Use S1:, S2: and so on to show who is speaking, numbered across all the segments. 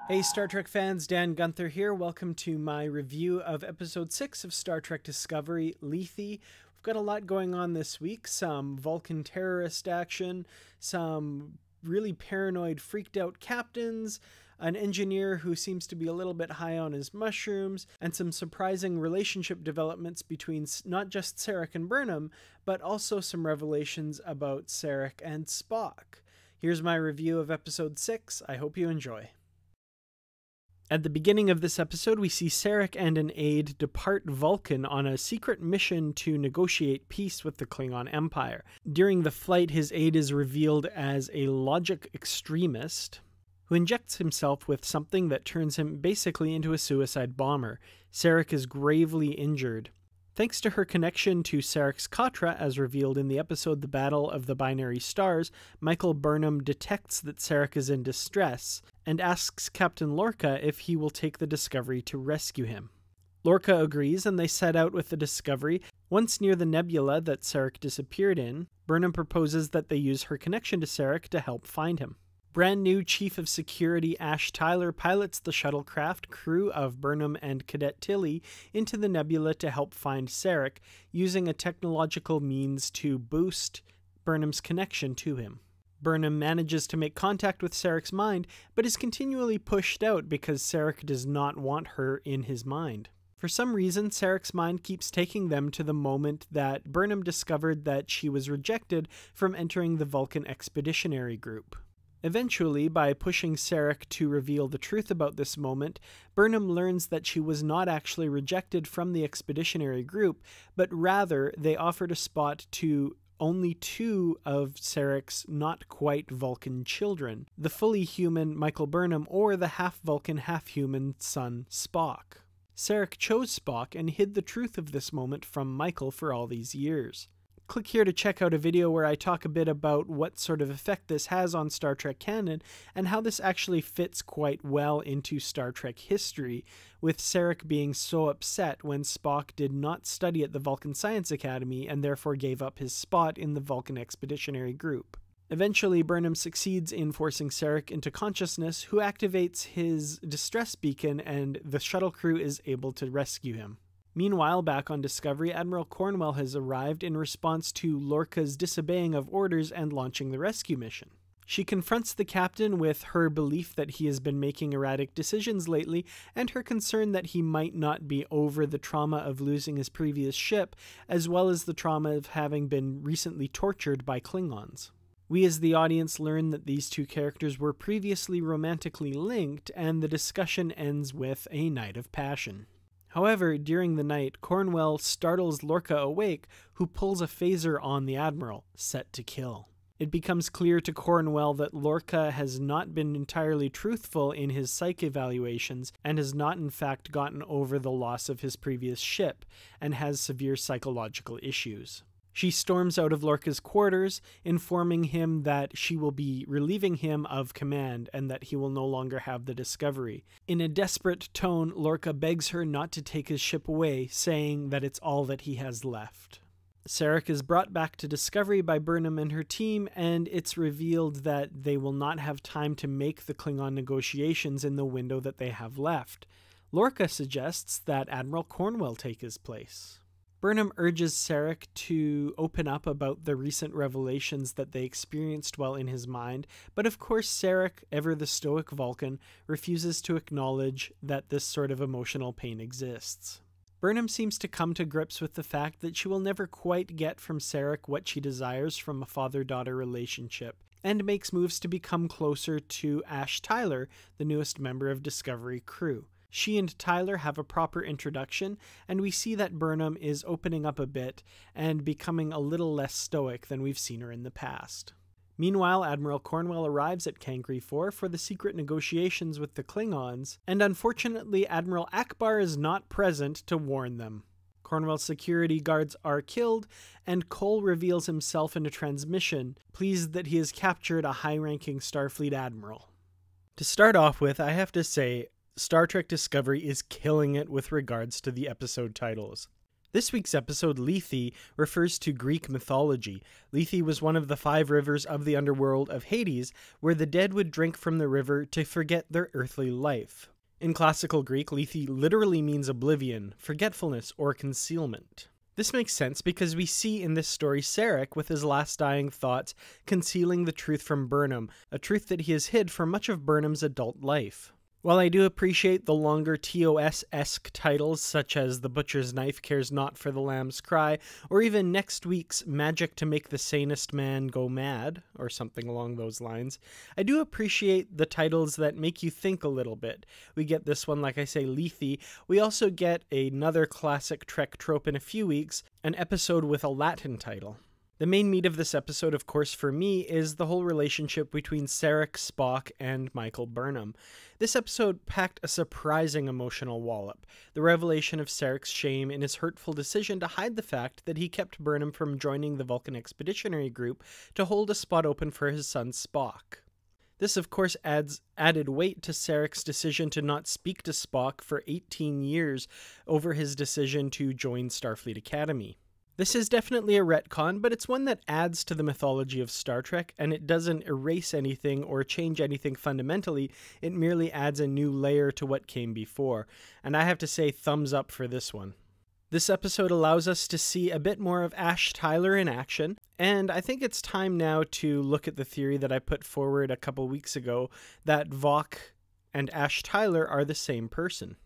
S1: Hey Star Trek fans, Dan Gunther here. Welcome to my review of Episode 6 of Star Trek Discovery, Lethe. We've got a lot going on this week. Some Vulcan terrorist action, some really paranoid, freaked out captains, an engineer who seems to be a little bit high on his mushrooms, and some surprising relationship developments between not just Sarek and Burnham, but also some revelations about Sarek and Spock. Here's my review of Episode 6. I hope you enjoy. At the beginning of this episode, we see Sarek and an aide depart Vulcan on a secret mission to negotiate peace with the Klingon Empire. During the flight, his aide is revealed as a logic extremist who injects himself with something that turns him basically into a suicide bomber. Sarek is gravely injured. Thanks to her connection to Sarek's Katra, as revealed in the episode The Battle of the Binary Stars, Michael Burnham detects that Sarek is in distress and asks Captain Lorca if he will take the Discovery to rescue him. Lorca agrees, and they set out with the Discovery. Once near the nebula that Sarek disappeared in, Burnham proposes that they use her connection to Sarek to help find him. Brand new Chief of Security Ash Tyler pilots the shuttlecraft crew of Burnham and Cadet Tilly into the nebula to help find Sarek, using a technological means to boost Burnham's connection to him. Burnham manages to make contact with Sarek's mind, but is continually pushed out because Sarek does not want her in his mind. For some reason, Sarek's mind keeps taking them to the moment that Burnham discovered that she was rejected from entering the Vulcan Expeditionary Group. Eventually, by pushing Sarek to reveal the truth about this moment, Burnham learns that she was not actually rejected from the Expeditionary Group, but rather they offered a spot to only two of Sarek's not-quite Vulcan children, the fully human Michael Burnham or the half-Vulcan, half-human son Spock. Sarek chose Spock and hid the truth of this moment from Michael for all these years. Click here to check out a video where I talk a bit about what sort of effect this has on Star Trek canon and how this actually fits quite well into Star Trek history, with Sarek being so upset when Spock did not study at the Vulcan Science Academy and therefore gave up his spot in the Vulcan Expeditionary Group. Eventually, Burnham succeeds in forcing Sarek into consciousness, who activates his distress beacon, and the shuttle crew is able to rescue him. Meanwhile, back on Discovery, Admiral Cornwell has arrived in response to Lorca's disobeying of orders and launching the rescue mission. She confronts the captain with her belief that he has been making erratic decisions lately, and her concern that he might not be over the trauma of losing his previous ship, as well as the trauma of having been recently tortured by Klingons. We as the audience learn that these two characters were previously romantically linked, and the discussion ends with a night of passion. However, during the night, Cornwell startles Lorca awake, who pulls a phaser on the Admiral, set to kill. It becomes clear to Cornwell that Lorca has not been entirely truthful in his psych evaluations and has not in fact gotten over the loss of his previous ship, and has severe psychological issues. She storms out of Lorca's quarters, informing him that she will be relieving him of command and that he will no longer have the Discovery. In a desperate tone, Lorca begs her not to take his ship away, saying that it's all that he has left. Sarek is brought back to Discovery by Burnham and her team, and it's revealed that they will not have time to make the Klingon negotiations in the window that they have left. Lorca suggests that Admiral Cornwell take his place. Burnham urges Sarek to open up about the recent revelations that they experienced while in his mind, but of course Sarek, ever the stoic Vulcan, refuses to acknowledge that this sort of emotional pain exists. Burnham seems to come to grips with the fact that she will never quite get from Sarek what she desires from a father-daughter relationship, and makes moves to become closer to Ash Tyler, the newest member of Discovery crew. She and Tyler have a proper introduction, and we see that Burnham is opening up a bit and becoming a little less stoic than we've seen her in the past. Meanwhile, Admiral Cornwell arrives at Cancri 4 for the secret negotiations with the Klingons, and unfortunately Admiral Akbar is not present to warn them. Cornwell's security guards are killed, and Cole reveals himself in a transmission, pleased that he has captured a high-ranking Starfleet admiral. To start off with, I have to say, Star Trek Discovery is killing it with regards to the episode titles. This week's episode, Lethe, refers to Greek mythology. Lethe was one of the 5 rivers of the underworld of Hades, where the dead would drink from the river to forget their earthly life. In classical Greek, Lethe literally means oblivion, forgetfulness, or concealment. This makes sense because we see in this story Sarek, with his last dying thoughts, concealing the truth from Burnham, a truth that he has hid for much of Burnham's adult life. While I do appreciate the longer TOS-esque titles such as The Butcher's Knife Cares Not for the Lamb's Cry, or even next week's Magic to Make the Sanest Man Go Mad, or something along those lines, I do appreciate the titles that make you think a little bit. We get this one, like I say, Lethe. We also get another classic Trek trope in a few weeks, an episode with a Latin title. The main meat of this episode, of course, for me, is the whole relationship between Sarek, Spock, and Michael Burnham. This episode packed a surprising emotional wallop. The revelation of Sarek's shame in his hurtful decision to hide the fact that he kept Burnham from joining the Vulcan Expeditionary Group to hold a spot open for his son Spock. This, of course, adds added weight to Sarek's decision to not speak to Spock for 18 years over his decision to join Starfleet Academy. This is definitely a retcon, but it's one that adds to the mythology of Star Trek, and it doesn't erase anything or change anything fundamentally. It merely adds a new layer to what came before, and I have to say thumbs up for this one. This episode allows us to see a bit more of Ash Tyler in action, and I think it's time now to look at the theory that I put forward a couple weeks ago, that Vok and Ash Tyler are the same person.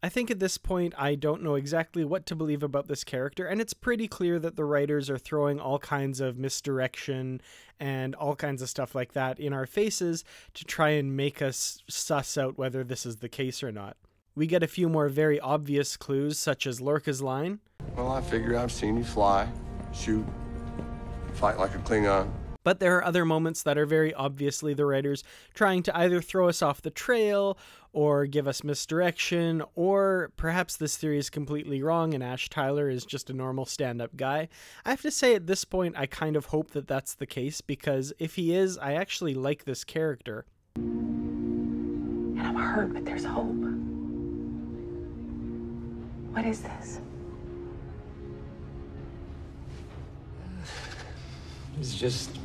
S1: I think at this point I don't know exactly what to believe about this character, and it's pretty clear that the writers are throwing all kinds of misdirection and all kinds of stuff like that in our faces to try and make us suss out whether this is the case or not. We get a few more very obvious clues, such as Lorca's line,
S2: "Well, I figure I've seen you fly, shoot, fight like a Klingon."
S1: But there are other moments that are very obviously the writers trying to either throw us off the trail or give us misdirection, or perhaps this theory is completely wrong and Ash Tyler is just a normal stand-up guy. I have to say at this point I kind of hope that that's the case, because if he is, I actually like this character.
S3: And I'm hurt, but there's hope. What is this?
S2: It's just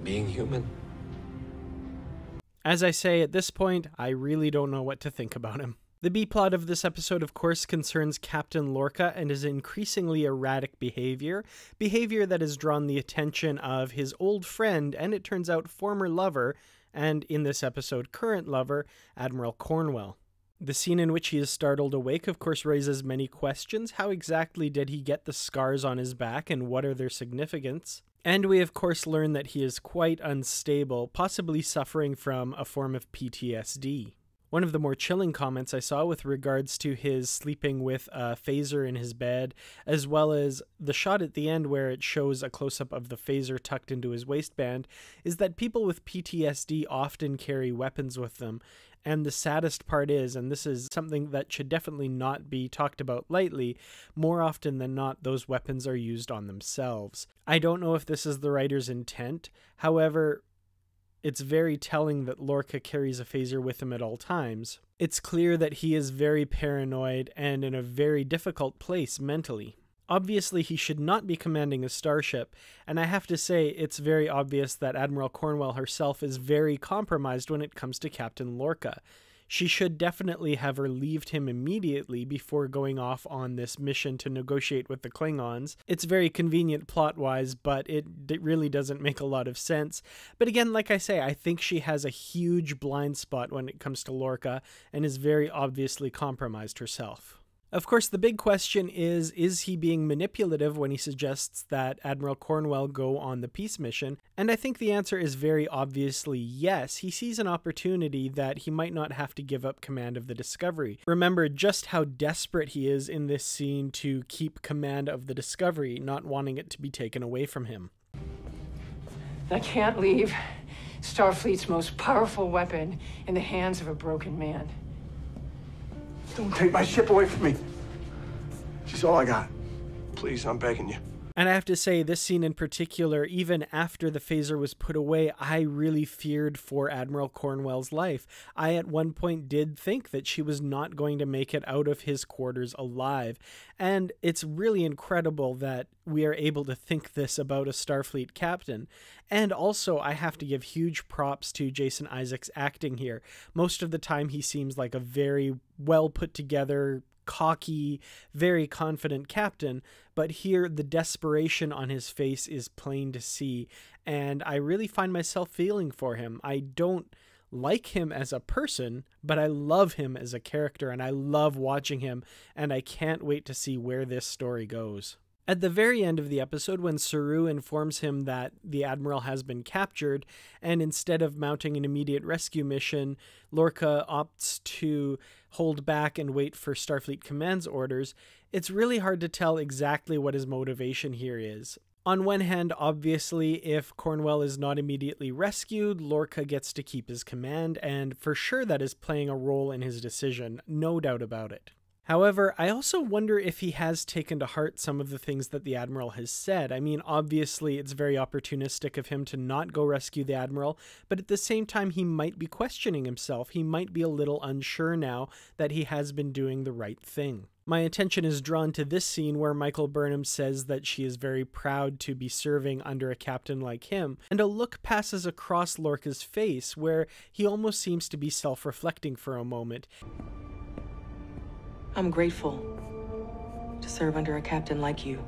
S2: being human.
S1: As I say, at this point, I really don't know what to think about him. The B-plot of this episode, of course, concerns Captain Lorca and his increasingly erratic behavior that has drawn the attention of his old friend, and it turns out former lover, and in this episode, current lover, Admiral Cornwell. The scene in which he is startled awake, of course, raises many questions. How exactly did he get the scars on his back, and what are their significance? And we, of course, learn that he is quite unstable, possibly suffering from a form of PTSD. One of the more chilling comments I saw with regards to his sleeping with a phaser in his bed, as well as the shot at the end where it shows a close-up of the phaser tucked into his waistband, is that people with PTSD often carry weapons with them. And the saddest part is, and this is something that should definitely not be talked about lightly, more often than not, those weapons are used on themselves. I don't know if this is the writer's intent. However, it's very telling that Lorca carries a phaser with him at all times. It's clear that he is very paranoid and in a very difficult place mentally. Obviously, he should not be commanding a starship, and I have to say it's very obvious that Admiral Cornwell herself is very compromised when it comes to Captain Lorca. She should definitely have relieved him immediately before going off on this mission to negotiate with the Klingons. It's very convenient plot-wise, but it really doesn't make a lot of sense. But again, like I say, I think she has a huge blind spot when it comes to Lorca, and is very obviously compromised herself. Of course, the big question is he being manipulative when he suggests that Admiral Cornwell go on the peace mission? And I think the answer is very obviously yes. He sees an opportunity that he might not have to give up command of the Discovery. Remember just how desperate he is in this scene to keep command of the Discovery, not wanting it to be taken away from him.
S3: I can't leave Starfleet's most powerful weapon in the hands of a broken man.
S2: Don't take my ship away from me. She's all I got. Please, I'm begging you.
S1: And I have to say, this scene in particular, even after the phaser was put away, I really feared for Admiral Cornwell's life. I at one point did think that she was not going to make it out of his quarters alive. And it's really incredible that we are able to think this about a Starfleet captain. And also, I have to give huge props to Jason Isaacs' acting here. Most of the time, he seems like a very well put together, cocky, very confident captain, but here the desperation on his face is plain to see, and I really find myself feeling for him. I don't like him as a person, but I love him as a character, and I love watching him, and I can't wait to see where this story goes. At the very end of the episode, when Saru informs him that the Admiral has been captured, and instead of mounting an immediate rescue mission, Lorca opts to hold back and wait for Starfleet Command's orders, it's really hard to tell exactly what his motivation here is. On one hand, obviously, if Cornwell is not immediately rescued, Lorca gets to keep his command, and for sure that is playing a role in his decision, no doubt about it. However, I also wonder if he has taken to heart some of the things that the Admiral has said. I mean, obviously, it's very opportunistic of him to not go rescue the Admiral, but at the same time, he might be questioning himself. He might be a little unsure now that he has been doing the right thing. My attention is drawn to this scene where Michael Burnham says that she is very proud to be serving under a captain like him, and a look passes across Lorca's face where he almost seems to be self-reflecting for a moment.
S4: I'm grateful to serve under a captain like you.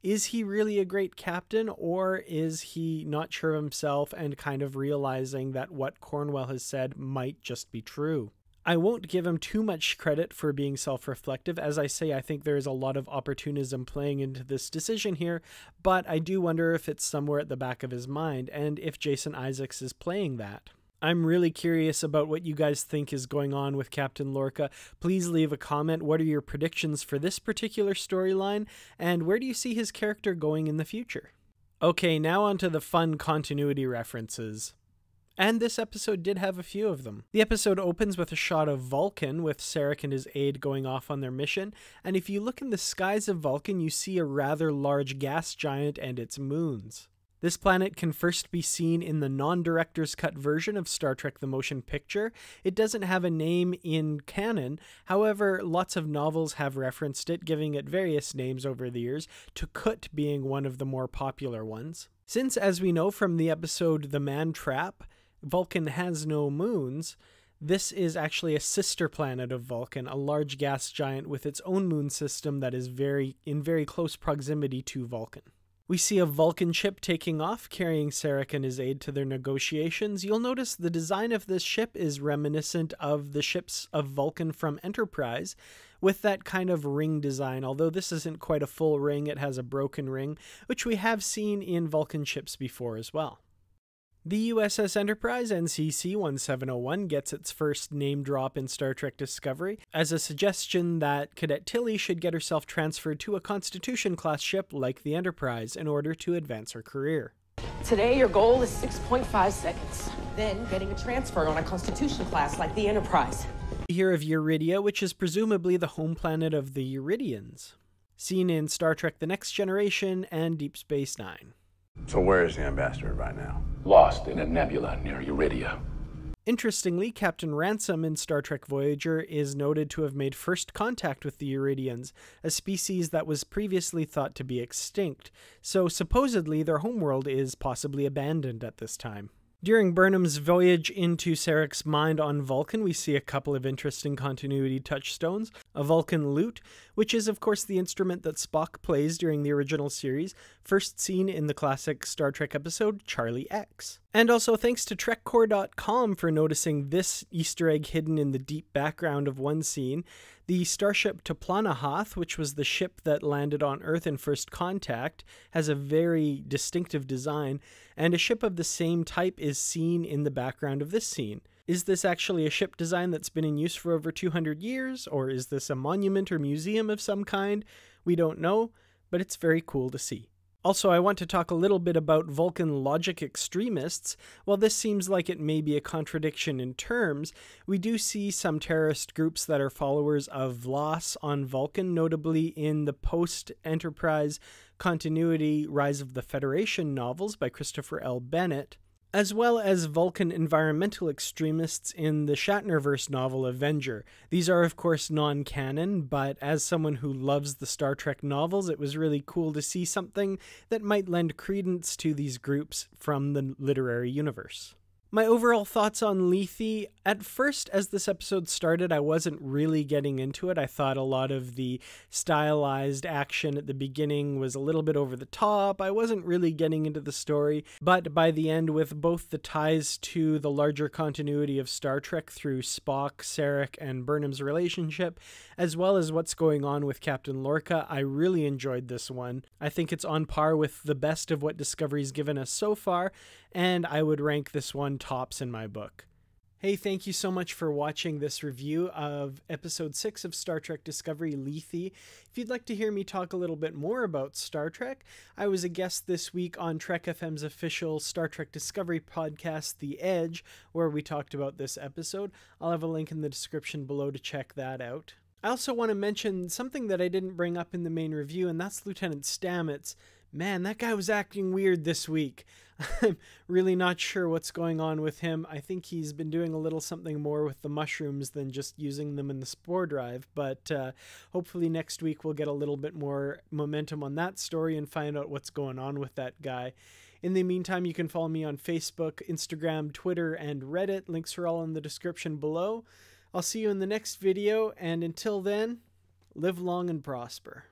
S1: Is he really a great captain, or is he not sure of himself and kind of realizing that what Cornwell has said might just be true? I won't give him too much credit for being self-reflective. As I say, I think there is a lot of opportunism playing into this decision here, but I do wonder if it's somewhere at the back of his mind, and if Jason Isaacs is playing that. I'm really curious about what you guys think is going on with Captain Lorca. Please leave a comment. What are your predictions for this particular storyline, and where do you see his character going in the future? Okay, now on to the fun continuity references. And this episode did have a few of them. The episode opens with a shot of Vulcan, with Sarek and his aide going off on their mission, and if you look in the skies of Vulcan, you see a rather large gas giant and its moons. This planet can first be seen in the non-director's cut version of Star Trek the Motion Picture. It doesn't have a name in canon, however, lots of novels have referenced it, giving it various names over the years, Tukut being one of the more popular ones. Since, as we know from the episode The Man Trap, Vulcan has no moons, this is actually a sister planet of Vulcan, a large gas giant with its own moon system that is in very close proximity to Vulcan. We see a Vulcan ship taking off, carrying Sarek and his aide to their negotiations. You'll notice the design of this ship is reminiscent of the ships of Vulcan from Enterprise, with that kind of ring design, although this isn't quite a full ring, it has a broken ring, which we have seen in Vulcan ships before as well. The USS Enterprise NCC 1701 gets its first name drop in Star Trek Discovery as a suggestion that Cadet Tilly should get herself transferred to a Constitution-class ship like the Enterprise in order to advance her career.
S5: Today, your goal is 6.5 seconds. Then, getting a transfer on a Constitution class like the Enterprise.
S1: We hear of Euridia, which is presumably the home planet of the Euridians, seen in Star Trek The Next Generation and Deep Space Nine.
S6: So where is the ambassador right now?
S7: Lost in a nebula near Euridia.
S1: Interestingly, Captain Ransom in Star Trek Voyager is noted to have made first contact with the Euridians, a species that was previously thought to be extinct, so supposedly their homeworld is possibly abandoned at this time. During Burnham's voyage into Sarek's mind on Vulcan, we see a couple of interesting continuity touchstones. A Vulcan lute, which is of course the instrument that Spock plays during the original series, first seen in the classic Star Trek episode Charlie X. And also thanks to TrekCore.com for noticing this Easter egg hidden in the deep background of one scene. The starship Toplanahath, which was the ship that landed on Earth in First Contact, has a very distinctive design, and a ship of the same type is seen in the background of this scene. Is this actually a ship design that's been in use for over 200 years, or is this a monument or museum of some kind? We don't know, but it's very cool to see. Also, I want to talk a little bit about Vulcan logic extremists. While this seems like it may be a contradiction in terms, we do see some terrorist groups that are followers of Vlas on Vulcan, notably in the post-Enterprise continuity Rise of the Federation novels by Christopher L. Bennett, as well as Vulcan environmental extremists in the Shatnerverse novel Avenger. These are, of course, non-canon, but as someone who loves the Star Trek novels, it was really cool to see something that might lend credence to these groups from the literary universe. My overall thoughts on Lethe. At first, as this episode started, I wasn't really getting into it. I thought a lot of the stylized action at the beginning was a little bit over the top. I wasn't really getting into the story. But by the end, with both the ties to the larger continuity of Star Trek through Spock, Sarek, and Burnham's relationship, as well as what's going on with Captain Lorca, I really enjoyed this one. I think it's on par with the best of what Discovery's given us so far, and I would rank this one tops in my book. Hey, thank you so much for watching this review of Episode 6 of Star Trek Discovery, Lethe. If you'd like to hear me talk a little bit more about Star Trek, I was a guest this week on Trek FM's official Star Trek Discovery podcast, The Edge, where we talked about this episode. I'll have a link in the description below to check that out. I also want to mention something that I didn't bring up in the main review, and that's Lieutenant Stamets. Man, that guy was acting weird this week. I'm really not sure what's going on with him. I think he's been doing a little something more with the mushrooms than just using them in the spore drive, but hopefully next week we'll get a little bit more momentum on that story and find out what's going on with that guy. In the meantime, you can follow me on Facebook, Instagram, Twitter, and Reddit. Links are all in the description below. I'll see you in the next video, and until then, live long and prosper.